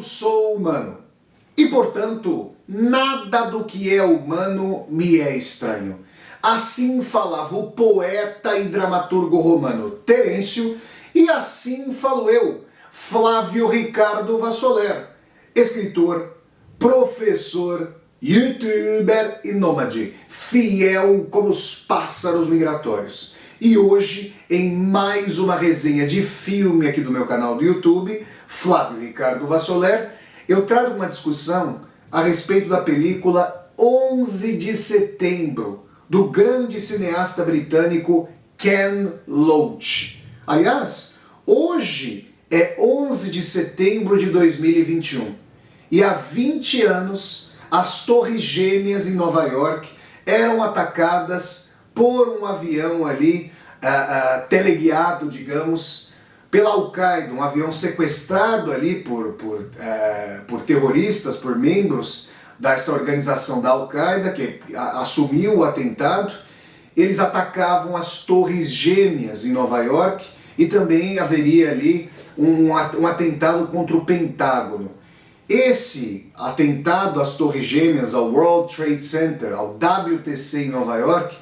Eu sou humano e, portanto, nada do que é humano me é estranho. Assim falava o poeta e dramaturgo romano Terêncio, e assim falo eu, Flávio Ricardo Vassoler, escritor, professor, youtuber e nômade, fiel como os pássaros migratórios. E hoje, em mais uma resenha de filme aqui do meu canal do YouTube, Flávio Ricardo Vassoler, eu trago uma discussão a respeito da película 11 de Setembro, do grande cineasta britânico Ken Loach. Aliás, hoje é 11 de setembro de 2021 e há 20 anos as Torres Gêmeas em Nova York eram atacadas por um avião ali teleguiado, digamos, pela Al-Qaeda, um avião sequestrado ali por terroristas, por membros dessa organização da Al-Qaeda, que assumiu o atentado. Eles atacavam as Torres Gêmeas em Nova York e também haveria ali um atentado contra o Pentágono. Esse atentado às Torres Gêmeas, ao World Trade Center, ao WTC em Nova York,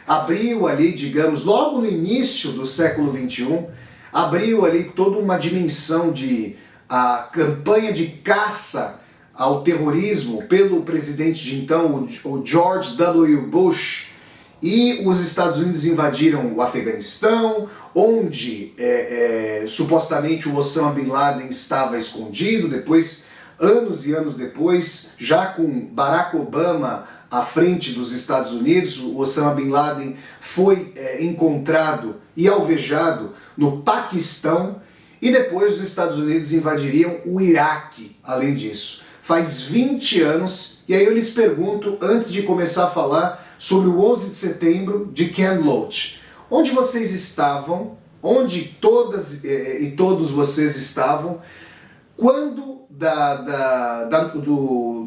abriu ali, digamos, logo no início do século XXI, abriu ali toda uma dimensão de a campanha de caça ao terrorismo pelo presidente de então, o George W. Bush, e os Estados Unidos invadiram o Afeganistão, onde supostamente o Osama Bin Laden estava escondido. Depois, anos e anos depois, já com Barack Obama à frente dos Estados Unidos, o Osama Bin Laden foi encontrado e alvejado no Paquistão, e depois os Estados Unidos invadiriam o Iraque, além disso. Faz 20 anos, e aí eu lhes pergunto, antes de começar a falar sobre o 11 de setembro de Ken Loach, onde vocês estavam, onde todas e todos vocês estavam, quando da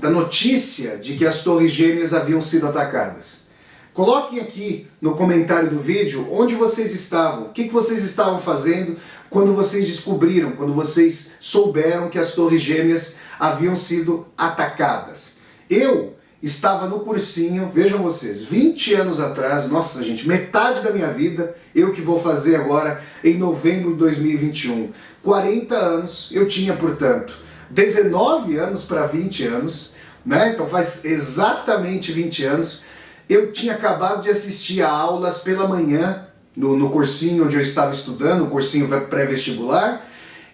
notícia de que as Torres Gêmeas haviam sido atacadas? Coloquem aqui no comentário do vídeo onde vocês estavam, o que vocês estavam fazendo quando vocês descobriram, quando vocês souberam que as Torres Gêmeas haviam sido atacadas. Eu estava no cursinho, vejam vocês, 20 anos atrás, nossa gente, metade da minha vida, eu que vou fazer agora em novembro de 2021. 40 anos eu tinha, portanto, 19 anos para 20 anos, né? Então faz exatamente 20 anos. Eu tinha acabado de assistir a aulas pela manhã, no cursinho onde eu estava estudando, o cursinho pré-vestibular,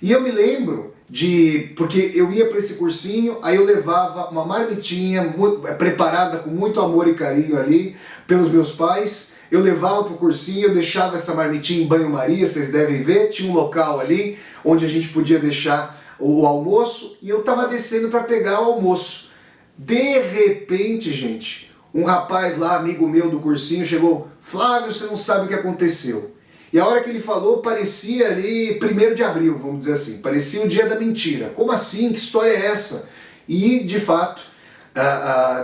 e eu me lembro porque eu ia para esse cursinho, aí eu levava uma marmitinha preparada com muito amor e carinho ali pelos meus pais. Eu levava para o cursinho, eu deixava essa marmitinha em banho-maria, vocês devem ver, tinha um local ali onde a gente podia deixar o almoço, e eu estava descendo para pegar o almoço. De repente, gente, um rapaz lá, amigo meu do cursinho, chegou: Flávio, você não sabe o que aconteceu. E a hora que ele falou, parecia ali 1º de abril, vamos dizer assim, parecia o dia da mentira. Como assim? Que história é essa? E, de fato,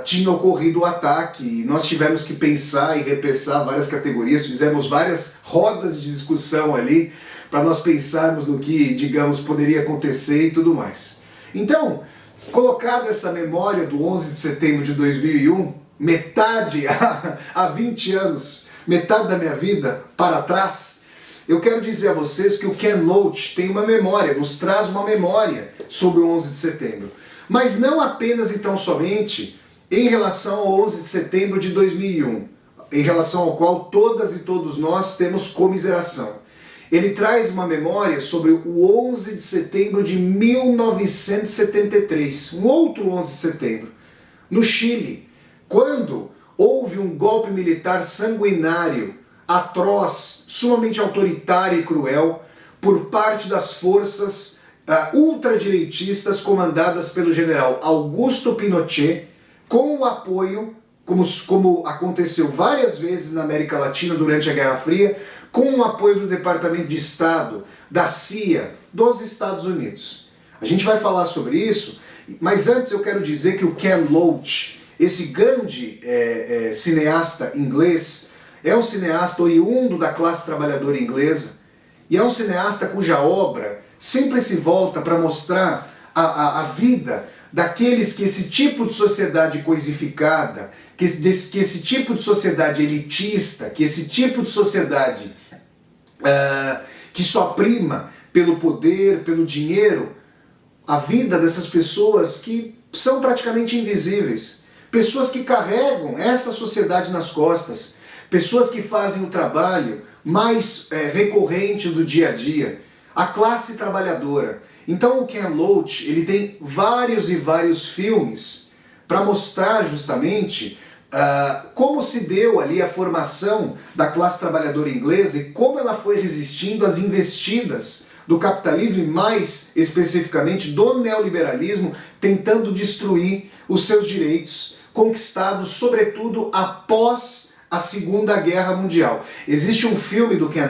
tinha ocorrido o ataque, e nós tivemos que pensar e repensar várias categorias, fizemos várias rodas de discussão ali, para nós pensarmos no que, digamos, poderia acontecer e tudo mais. Então, colocada essa memória do 11 de setembro de 2001, metade, há 20 anos, metade da minha vida para trás, eu quero dizer a vocês que o Ken Loach tem uma memória, nos traz uma memória sobre o 11 de setembro. Mas não apenas e tão somente em relação ao 11 de setembro de 2001, em relação ao qual todas e todos nós temos comiseração. Ele traz uma memória sobre o 11 de setembro de 1973, um outro 11 de setembro, no Chile, quando houve um golpe militar sanguinário, atroz, sumamente autoritário e cruel, por parte das forças ultradireitistas comandadas pelo general Augusto Pinochet, com o apoio, como aconteceu várias vezes na América Latina durante a Guerra Fria, com o apoio do Departamento de Estado, da CIA, dos Estados Unidos. A gente vai falar sobre isso, mas antes eu quero dizer que o Ken Loach, esse grande cineasta inglês, é um cineasta oriundo da classe trabalhadora inglesa, e é um cineasta cuja obra sempre se volta para mostrar a vida daqueles que esse tipo de sociedade coisificada, que esse tipo de sociedade elitista, que esse tipo de sociedade que só prima pelo poder, pelo dinheiro, a vida dessas pessoas que são praticamente invisíveis, pessoas que carregam essa sociedade nas costas, pessoas que fazem o trabalho mais recorrente do dia a dia, a classe trabalhadora. Então o Ken Loach, ele tem vários e vários filmes para mostrar justamente como se deu ali a formação da classe trabalhadora inglesa e como ela foi resistindo às investidas do capitalismo e mais especificamente do neoliberalismo, tentando destruir os seus direitos conquistados sobretudo após a Segunda Guerra Mundial. Existe um filme do Ken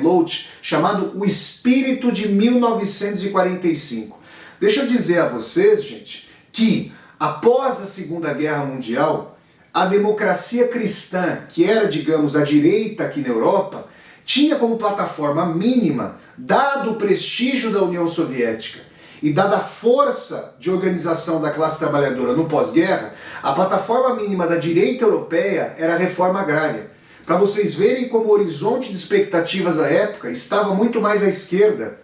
Loach chamado O Espírito de 1945. Deixa eu dizer a vocês, gente, que após a Segunda Guerra Mundial, a democracia cristã, que era, digamos, a direita aqui na Europa, tinha como plataforma mínima, dado o prestígio da União Soviética e dada a força de organização da classe trabalhadora no pós-guerra, a plataforma mínima da direita europeia era a reforma agrária. Para vocês verem como o horizonte de expectativas à época estava muito mais à esquerda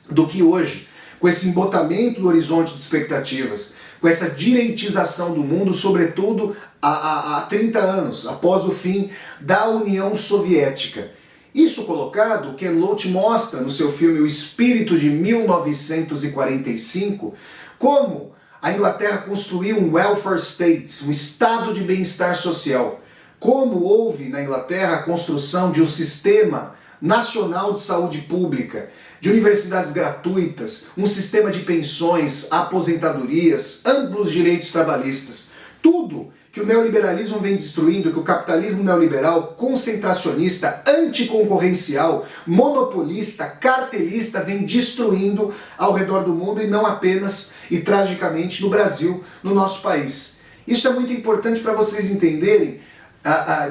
do que hoje, com esse embotamento do horizonte de expectativas, com essa direitização do mundo, sobretudo há 30 anos, após o fim da União Soviética. Isso colocado, Ken Loach mostra no seu filme O Espírito de 1945 como a Inglaterra construiu um welfare state, um estado de bem-estar social. Como houve na Inglaterra a construção de um sistema nacional de saúde pública, de universidades gratuitas, um sistema de pensões, aposentadorias, amplos direitos trabalhistas. Tudo que o neoliberalismo vem destruindo, que o capitalismo neoliberal, concentracionista, anticoncorrencial, monopolista, cartelista vem destruindo ao redor do mundo e não apenas e tragicamente no Brasil, no nosso país. Isso é muito importante para vocês entenderem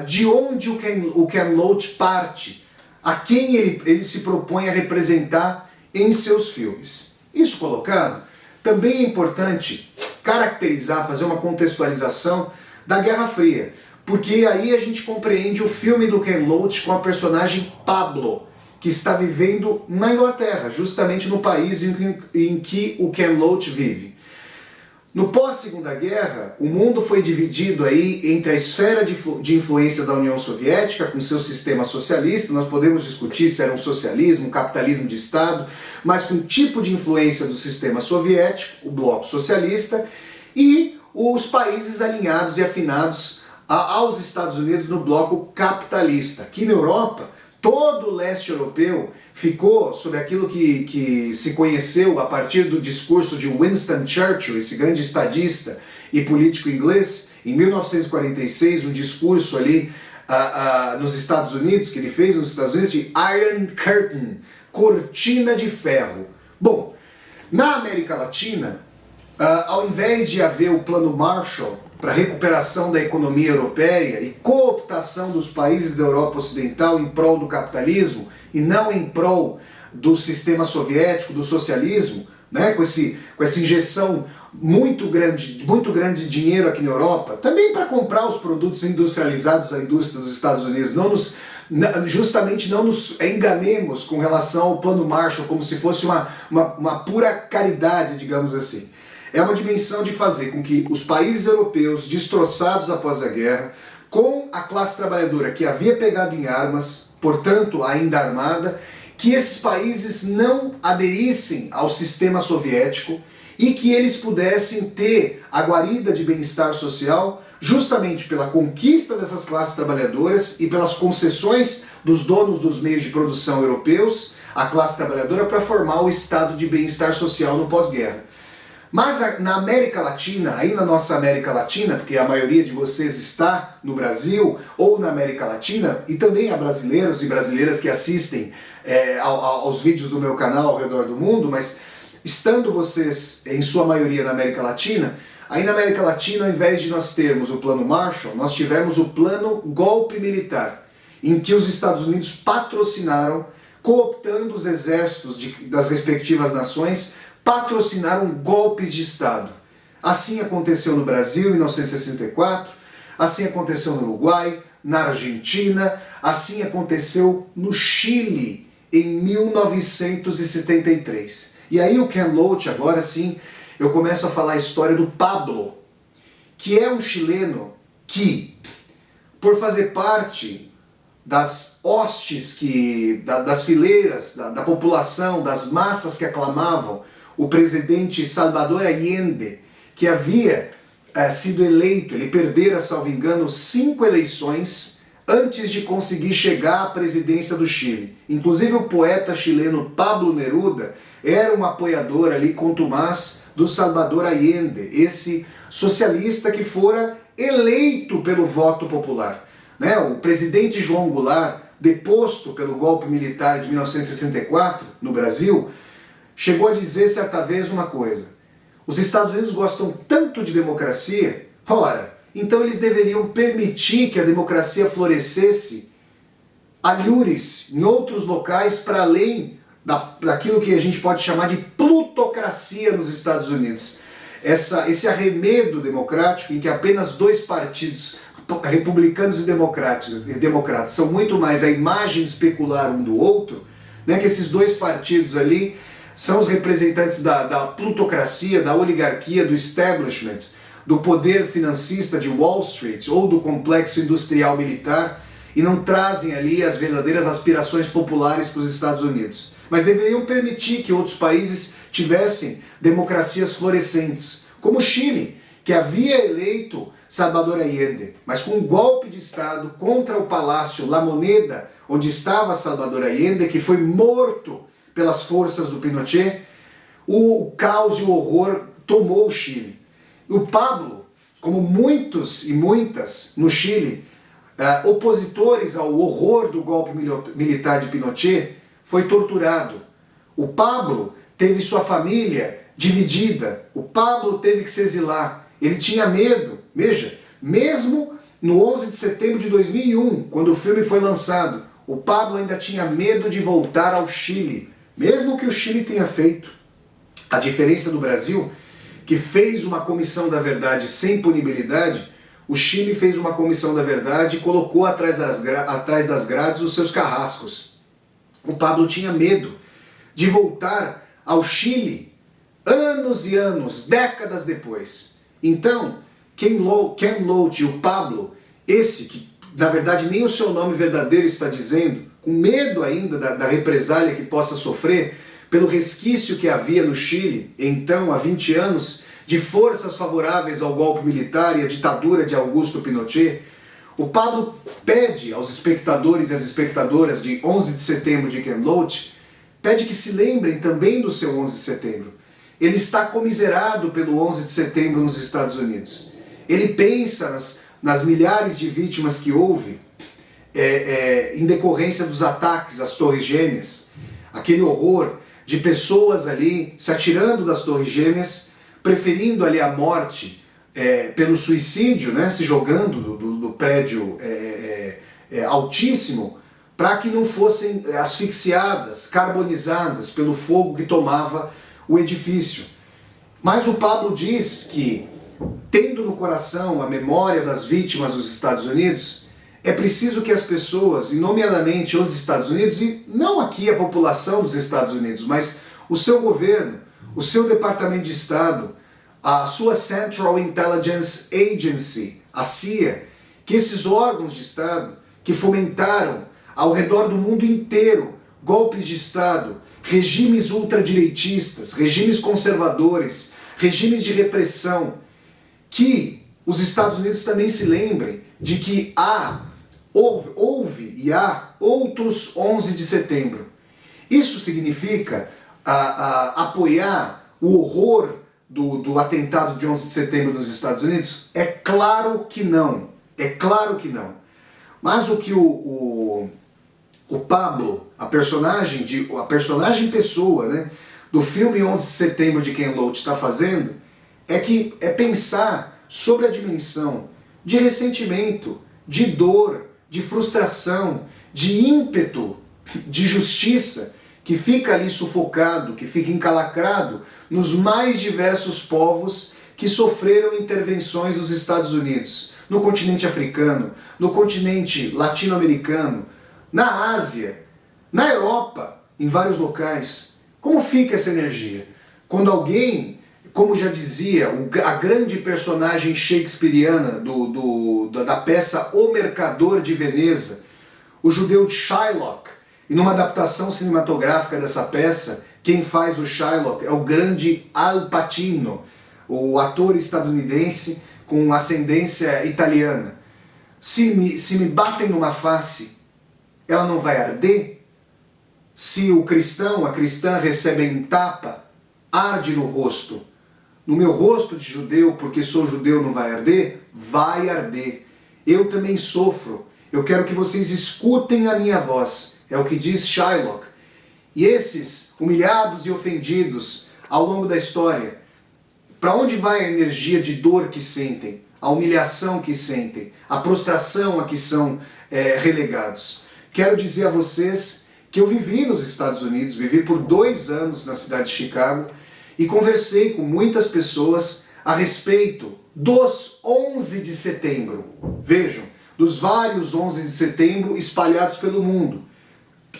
de onde o Ken Loach parte, a quem ele se propõe a representar em seus filmes. Isso colocado, também é importante caracterizar, fazer uma contextualização da Guerra Fria, porque aí a gente compreende o filme do Ken Loach com a personagem Pablo, que está vivendo na Inglaterra, justamente no país em que o Ken Loach vive. No pós-Segunda Guerra, o mundo foi dividido aí entre a esfera de influência da União Soviética, com seu sistema socialista, nós podemos discutir se era um socialismo, um capitalismo de Estado, mas com o tipo de influência do sistema soviético, o bloco socialista, e os países alinhados e afinados aos Estados Unidos no bloco capitalista. Aqui na Europa, todo o leste europeu ficou sob aquilo que se conheceu a partir do discurso de Winston Churchill, esse grande estadista e político inglês, em 1946, um discurso ali nos Estados Unidos, que ele fez nos Estados Unidos, de Iron Curtain, cortina de ferro. Bom, na América Latina, ao invés de haver o Plano Marshall para recuperação da economia europeia e cooptação dos países da Europa Ocidental em prol do capitalismo e não em prol do sistema soviético, do socialismo, né, com essa injeção muito grande de dinheiro aqui na Europa, também para comprar os produtos industrializados da indústria dos Estados Unidos. Justamente não nos enganemos com relação ao Plano Marshall como se fosse uma pura caridade, digamos assim. É uma dimensão de fazer com que os países europeus destroçados após a guerra, com a classe trabalhadora que havia pegado em armas, portanto ainda armada, que esses países não aderissem ao sistema soviético e que eles pudessem ter a guarida de bem-estar social justamente pela conquista dessas classes trabalhadoras e pelas concessões dos donos dos meios de produção europeus à classe trabalhadora para formar o estado de bem-estar social no pós-guerra. Mas na América Latina, aí na nossa América Latina, porque a maioria de vocês está no Brasil ou na América Latina, e também há brasileiros e brasileiras que assistem aos vídeos do meu canal ao redor do mundo, mas estando vocês em sua maioria na América Latina, aí na América Latina, ao invés de nós termos o Plano Marshall, nós tivemos o Plano Golpe Militar, em que os Estados Unidos patrocinaram, cooptando os exércitos das respectivas nações patrocinaram golpes de Estado. Assim aconteceu no Brasil em 1964, assim aconteceu no Uruguai, na Argentina, assim aconteceu no Chile em 1973. E aí o Ken Loach, agora sim, eu começo a falar a história do Pablo, que é um chileno que, por fazer parte das hostes, das fileiras, da população, das massas que aclamavam o presidente Salvador Allende, que havia sido eleito, ele perdera, salvo engano, 5 eleições antes de conseguir chegar à presidência do Chile. Inclusive o poeta chileno Pablo Neruda era um apoiador ali contumaz do Salvador Allende, esse socialista que fora eleito pelo voto popular. Né? O presidente João Goulart, deposto pelo golpe militar de 1964 no Brasil, chegou a dizer certa vez uma coisa: os Estados Unidos gostam tanto de democracia, ora, então eles deveriam permitir que a democracia florescesse alhures em outros locais para além daquilo que a gente pode chamar de plutocracia nos Estados Unidos. Esse arremedo democrático em que apenas 2 partidos, republicanos e democratas, são muito mais a imagem especular um do outro, né, que esses 2 partidos ali são os representantes da plutocracia, da oligarquia, do establishment, do poder financista de Wall Street ou do complexo industrial militar, e não trazem ali as verdadeiras aspirações populares para os Estados Unidos. Mas deveriam permitir que outros países tivessem democracias florescentes, como o Chile, que havia eleito Salvador Allende, mas com um golpe de Estado contra o Palácio La Moneda, onde estava Salvador Allende, que foi morto pelas forças do Pinochet, o caos e o horror tomou o Chile. O Pablo, como muitos e muitas no Chile, opositores ao horror do golpe militar de Pinochet, foi torturado. O Pablo teve sua família dividida, o Pablo teve que se exilar, ele tinha medo, veja, mesmo no 11 de setembro de 2001, quando o filme foi lançado, o Pablo ainda tinha medo de voltar ao Chile, mesmo que o Chile tenha feito. A diferença do Brasil, que fez uma comissão da verdade sem punibilidade, o Chile fez uma comissão da verdade e colocou atrás das grades os seus carrascos. O Pablo tinha medo de voltar ao Chile anos e anos, décadas depois. Então, Ken Loach e o Pablo, esse que na verdade nem o seu nome verdadeiro está dizendo, com medo ainda da represália que possa sofrer pelo resquício que havia no Chile, então há 20 anos, de forças favoráveis ao golpe militar e à ditadura de Augusto Pinochet, o Pablo pede aos espectadores e às espectadoras de 11 de setembro de Ken Loach, pede que se lembrem também do seu 11 de setembro. Ele está comiserado pelo 11 de setembro nos Estados Unidos. Ele pensa nas milhares de vítimas que houve em decorrência dos ataques às Torres Gêmeas, aquele horror de pessoas ali se atirando das Torres Gêmeas, preferindo ali a morte pelo suicídio, né, se jogando do prédio altíssimo, para que não fossem asfixiadas, carbonizadas pelo fogo que tomava o edifício. Mas o Pablo diz que, tendo no coração a memória das vítimas dos Estados Unidos, é preciso que as pessoas, e nomeadamente os Estados Unidos, e não aqui a população dos Estados Unidos, mas o seu governo, o seu Departamento de Estado, a sua Central Intelligence Agency, a CIA, que esses órgãos de Estado que fomentaram ao redor do mundo inteiro golpes de Estado, regimes ultradireitistas, regimes conservadores, regimes de repressão, que os Estados Unidos também se lembrem de que houve e há outros 11 de setembro. Isso significa apoiar o horror do atentado de 11 de setembro nos Estados Unidos? É claro que não. É claro que não. Mas o que o Pablo, a personagem pessoa, né, do filme 11 de setembro de Ken Loach está fazendo é pensar sobre a dimensão de ressentimento, de dor, de frustração, de ímpeto, de justiça que que fica ali sufocado, que fica encalacrado nos mais diversos povos que sofreram intervenções dos Estados Unidos, no continente africano, no continente latino-americano, na Ásia, na Europa, em vários locais. Como fica essa energia? Quando alguém, como já dizia a grande personagem shakespeariana da peça O Mercador de Veneza, o judeu Shylock, e numa adaptação cinematográfica dessa peça, quem faz o Shylock é o grande Al Pacino, o ator estadunidense com ascendência italiana. Se me batem numa face, ela não vai arder? Se o cristão, a cristã recebem um tapa, arde no rosto. No meu rosto de judeu, porque sou judeu, não vai arder? Vai arder. Eu também sofro. Eu quero que vocês escutem a minha voz. É o que diz Shylock. E esses humilhados e ofendidos ao longo da história, para onde vai a energia de dor que sentem? A humilhação que sentem? A prostração a que são relegados? Quero dizer a vocês que eu vivi nos Estados Unidos, vivi por 2 anos na cidade de Chicago e conversei com muitas pessoas a respeito dos 11 de setembro. Vejam, dos vários 11 de setembro espalhados pelo mundo.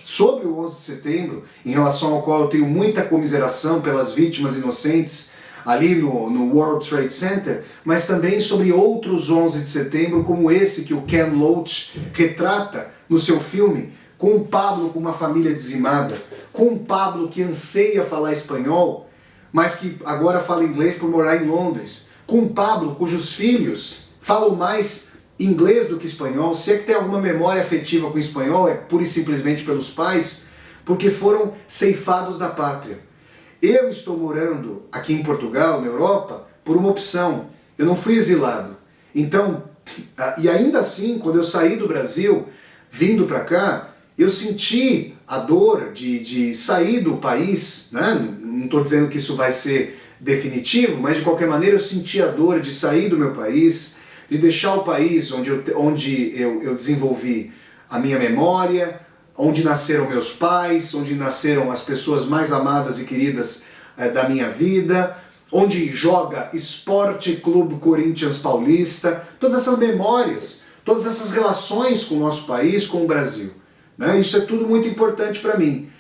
Sobre o 11 de setembro, em relação ao qual eu tenho muita comiseração pelas vítimas inocentes ali no World Trade Center, mas também sobre outros 11 de setembro, como esse que o Ken Loach retrata no seu filme, com o Pablo com uma família dizimada, com o Pablo que anseia falar espanhol, mas que agora fala inglês por morar em Londres, com o Pablo cujos filhos falam mais inglês do que espanhol. Se é que tem alguma memória afetiva com o espanhol, é pura e simplesmente pelos pais, porque foram ceifados da pátria. Eu estou morando aqui em Portugal, na Europa, por uma opção. Eu não fui exilado. Então, e ainda assim, quando eu saí do Brasil, vindo para cá, eu senti a dor de sair do país, né? Não estou dizendo que isso vai ser definitivo, mas de qualquer maneira eu senti a dor de sair do meu país, de deixar o país onde eu desenvolvi a minha memória, onde nasceram meus pais, onde nasceram as pessoas mais amadas e queridas da minha vida, onde joga Esporte Clube Corinthians Paulista, todas essas memórias, todas essas relações com o nosso país, com o Brasil. Né? Isso é tudo muito importante para mim.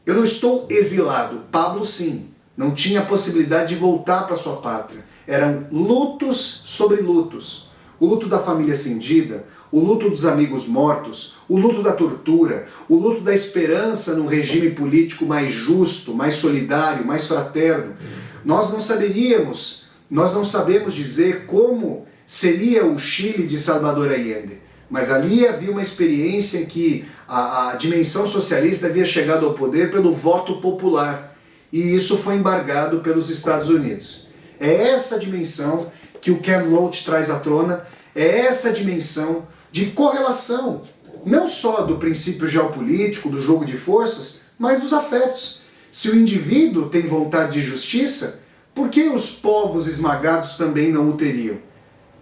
Eu não estou exilado, Pablo sim, não tinha a possibilidade de voltar para sua pátria. Eram lutos sobre lutos. O luto da família cindida, o luto dos amigos mortos, o luto da tortura, o luto da esperança num regime político mais justo, mais solidário, mais fraterno. Nós não sabemos dizer como seria o Chile de Salvador Allende, mas ali havia uma experiência em que a dimensão socialista havia chegado ao poder pelo voto popular, e isso foi embargado pelos Estados Unidos. É essa dimensão que o Ken Loach traz à tona, é essa dimensão de correlação, não só do princípio geopolítico, do jogo de forças, mas dos afetos. Se o indivíduo tem vontade de justiça, por que os povos esmagados também não o teriam?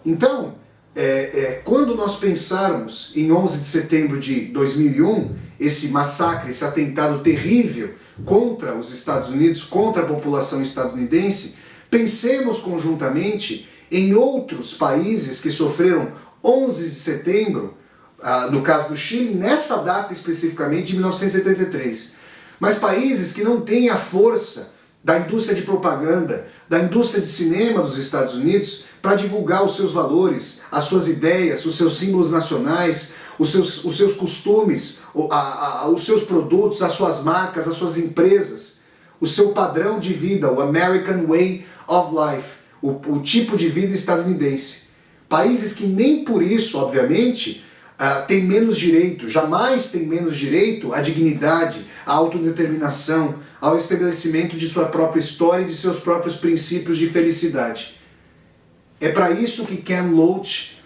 Então, quando nós pensarmos em 11 de setembro de 2001, esse massacre, esse atentado terrível contra os Estados Unidos, contra a população estadunidense, pensemos conjuntamente em outros países que sofreram 11 de setembro, no caso do Chile, nessa data especificamente de 1973. Mas países que não têm a força da indústria de propaganda, da indústria de cinema dos Estados Unidos para divulgar os seus valores, as suas ideias, os seus símbolos nacionais, os seus costumes, os seus produtos, as suas marcas, as suas empresas, o seu padrão de vida, o American Way of Life, o tipo de vida estadunidense. Países que nem por isso, obviamente, têm menos direito, jamais têm menos direito à dignidade, à autodeterminação, ao estabelecimento de sua própria história e de seus próprios princípios de felicidade. É para isso que Ken Loach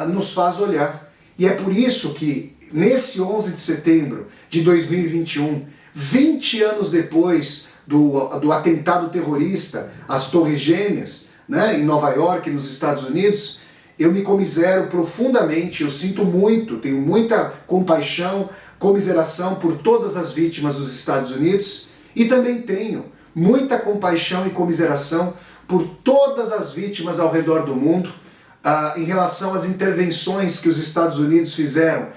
nos faz olhar. E é por isso que, nesse 11 de setembro de 2021, 20 anos depois do atentado terrorista às Torres Gêmeas, né, em Nova York, nos Estados Unidos, eu me comisero profundamente, eu sinto muito, tenho muita compaixão, comiseração por todas as vítimas dos Estados Unidos e também tenho muita compaixão e comiseração por todas as vítimas ao redor do mundo em relação às intervenções que os Estados Unidos fizeram,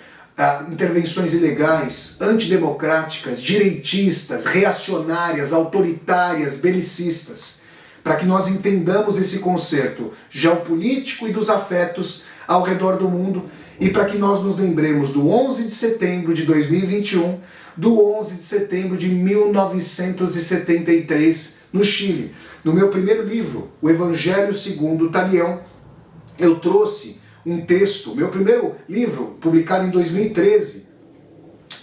intervenções ilegais, antidemocráticas, direitistas, reacionárias, autoritárias, belicistas, para que nós entendamos esse concerto geopolítico e dos afetos ao redor do mundo e para que nós nos lembremos do 11 de setembro de 2021, do 11 de setembro de 1973 no Chile. No meu primeiro livro, O Evangelho segundo Talião, eu trouxe um texto, meu primeiro livro, publicado em 2013,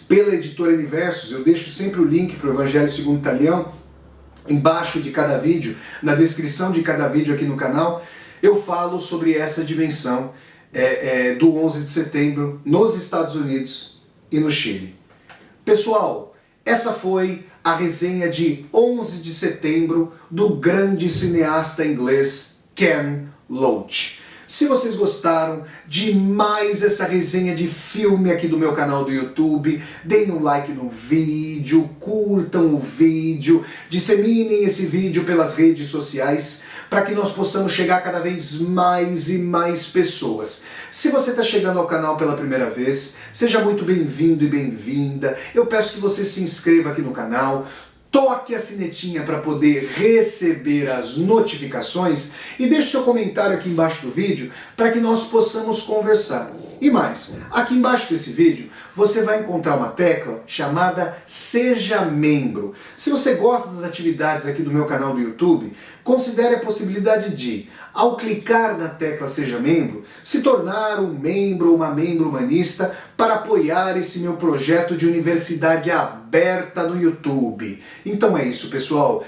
pela editora Universos. Eu deixo sempre o link para o Evangelho segundo Talião, embaixo de cada vídeo, na descrição de cada vídeo aqui no canal. Eu falo sobre essa dimensão do 11 de setembro nos Estados Unidos e no Chile. Pessoal, essa foi a resenha de 11 de setembro do grande cineasta inglês Ken Loach. Se vocês gostaram de mais essa resenha de filme aqui do meu canal do YouTube, deem um like no vídeo, curtam o vídeo, disseminem esse vídeo pelas redes sociais para que nós possamos chegar a cada vez mais e mais pessoas. Se você está chegando ao canal pela primeira vez, seja muito bem-vindo e bem-vinda. Eu peço que você se inscreva aqui no canal, toque a sinetinha para poder receber as notificações e deixe seu comentário aqui embaixo do vídeo para que nós possamos conversar. E mais, aqui embaixo desse vídeo você vai encontrar uma tecla chamada Seja Membro. Se você gosta das atividades aqui do meu canal do YouTube, considere a possibilidade de, ao clicar na tecla Seja Membro, se tornar um membro ou uma membro humanista para apoiar esse meu projeto de universidade aberta no YouTube. Então é isso, pessoal.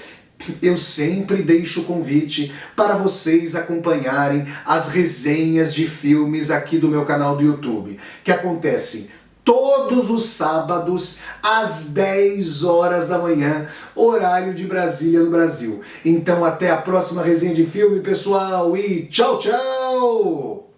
Eu sempre deixo o convite para vocês acompanharem as resenhas de filmes aqui do meu canal do YouTube, que acontecem todos os sábados às 10 horas da manhã, horário de Brasília no Brasil. Então até a próxima resenha de filme, pessoal, e tchau, tchau!